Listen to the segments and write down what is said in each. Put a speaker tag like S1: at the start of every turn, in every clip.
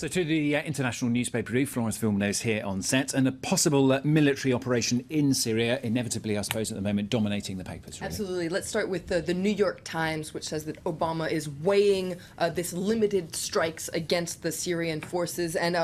S1: So to the international newspaper review, Florence Villeneuve here on set, and a possible military operation in Syria, inevitably, I suppose, at the moment, dominating the papers. Really.
S2: Absolutely. Let's start with the New York Times, which says that Obama is weighing this limited strikes against the Syrian forces, and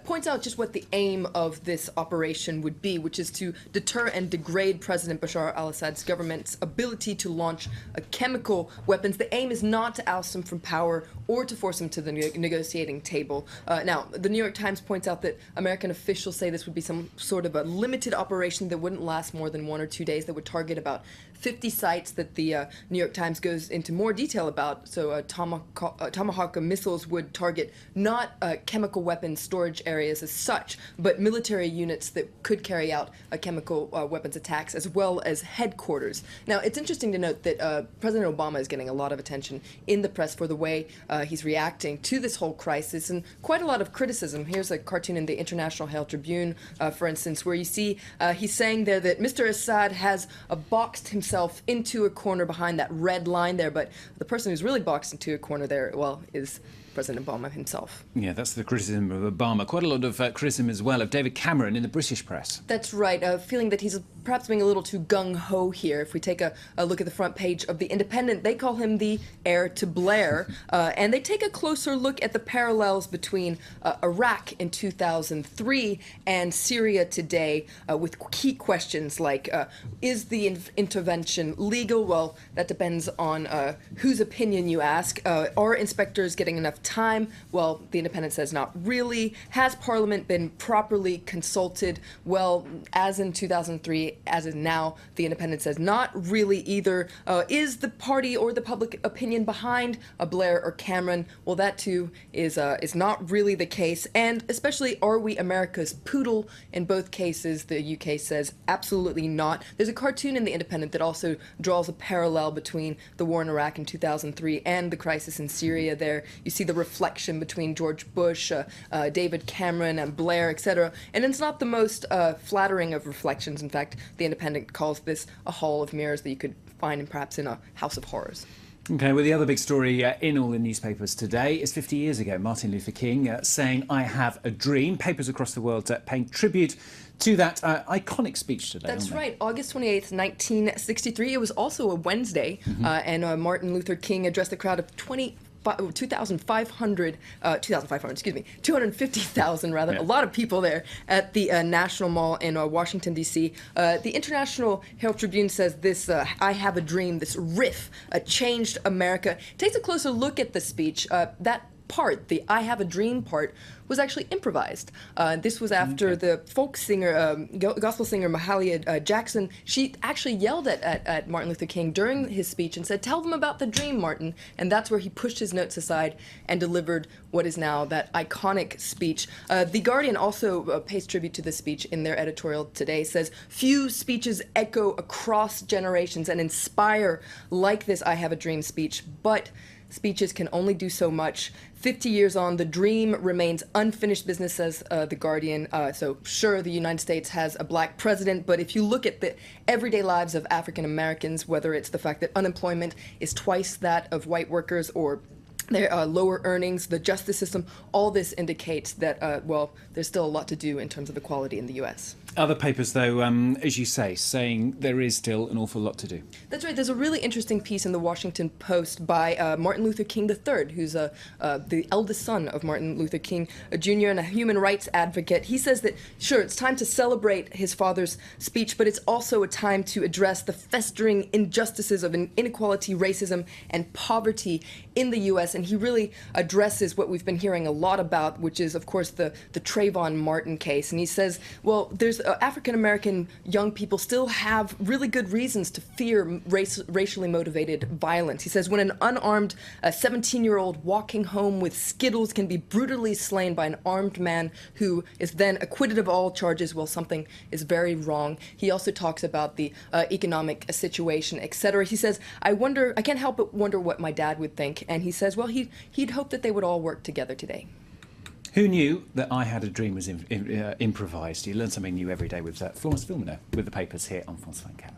S2: points out just what the aim of this operation would be, which is to deter and degrade President Bashar al-Assad's government's ability to launch chemical weapons. The aim is not to oust him from power or to force him to the negotiating table. Now, the New York Times points out that American officials say this would be some sort of a limited operation that wouldn't last more than 1 or 2 days, that would target about 50 sites that the New York Times goes into more detail about. So Tomahawk missiles would target not chemical weapons storage areas as such, but military units that could carry out chemical weapons attacks, as well as headquarters. Now, it's interesting to note that President Obama is getting a lot of attention in the press for the way he's reacting to this whole crisis, and quite a lot of criticism. Here's a cartoon in the International Herald Tribune, for instance, where you see he's saying there that Mr. Assad has boxed himself into a corner behind that red line there, but the person who's really boxed into a corner there, well, is President Obama himself. Yeah,
S1: that's the criticism of Obama. Quite a lot of criticism as well of David Cameron in the British press.
S2: That's right, feeling that he's perhaps being a little too gung-ho here. If we take a look at the front page of The Independent, they call him the heir to Blair, and they take a closer look at the parallels between Iraq in 2003 and Syria today, with key questions like, is the intervention legal? Well, that depends on whose opinion you ask. Are inspectors getting enough time? Well, The Independent says not really. Has Parliament been properly consulted? Well, as in 2003, as is now, The Independent says not really either. Is the party or the public opinion behind Blair or Cameron? Well, that too is not really the case. And especially, are we America's poodle? In both cases, the UK says absolutely not. There's a cartoon in The Independent that also draws a parallel between the war in Iraq in 2003 and the crisis in Syria there. You see the reflection between George Bush, David Cameron, and Blair, etc. And it's not the most flattering of reflections. In fact, The Independent calls this a hall of mirrors that you could find perhaps in a house of horrors.
S1: OK, well, the other big story in all the newspapers today is 50 years ago, Martin Luther King saying, "I have a dream." Papers across the world paying tribute to that iconic speech today.
S2: That's right, August 28th, 1963. It was also a Wednesday, and Martin Luther King addressed a crowd of 250,000 rather, yeah. A lot of people there at the National Mall in Washington, D.C. The International Herald Tribune says this, "I have a dream," this riff, changed America. Takes a closer look at the speech. That part, the "I have a dream" part, was actually improvised. This was after the folk singer, gospel singer Mahalia Jackson. She actually yelled at Martin Luther King during his speech and said, "Tell them about the dream, Martin." And that's where he pushed his notes aside and delivered what is now that iconic speech. The Guardian also pays tribute to the speech in their editorial today, says, "Few speeches echo across generations and inspire like this 'I have a dream' speech, but speeches can only do so much. 50 years on, the dream remains unfinished business," says The Guardian. So sure, the United States has a black president, but if you look at the everyday lives of African Americans, whether it's the fact that unemployment is twice that of white workers or their lower earnings, the justice system, all this indicates that, well, there's still a lot to do in terms of equality in the U.S.
S1: Other papers, though, as you say, saying there is still an awful lot to do.
S2: That's right. There's a really interesting piece in the Washington Post by Martin Luther King III, who's the eldest son of Martin Luther King Jr. and a human rights advocate. He says that, sure, it's time to celebrate his father's speech, but it's also a time to address the festering injustices of inequality, racism, and poverty in the U.S., and he really addresses what we've been hearing a lot about, which is, of course, the Trayvon Martin case. And he says, well, there's African-American young people still have really good reasons to fear racially motivated violence. He says when an unarmed 17-year-old walking home with Skittles can be brutally slain by an armed man who is then acquitted of all charges, well, something is very wrong. He also talks about the economic situation, etc. He says, I can't help but wonder what my dad would think. And he says, well, he'd hope that they would all work together today.
S1: Who knew that I Had a Dream was improvised? You learn something new every day with Florence Villeneuve with the papers here on France 24.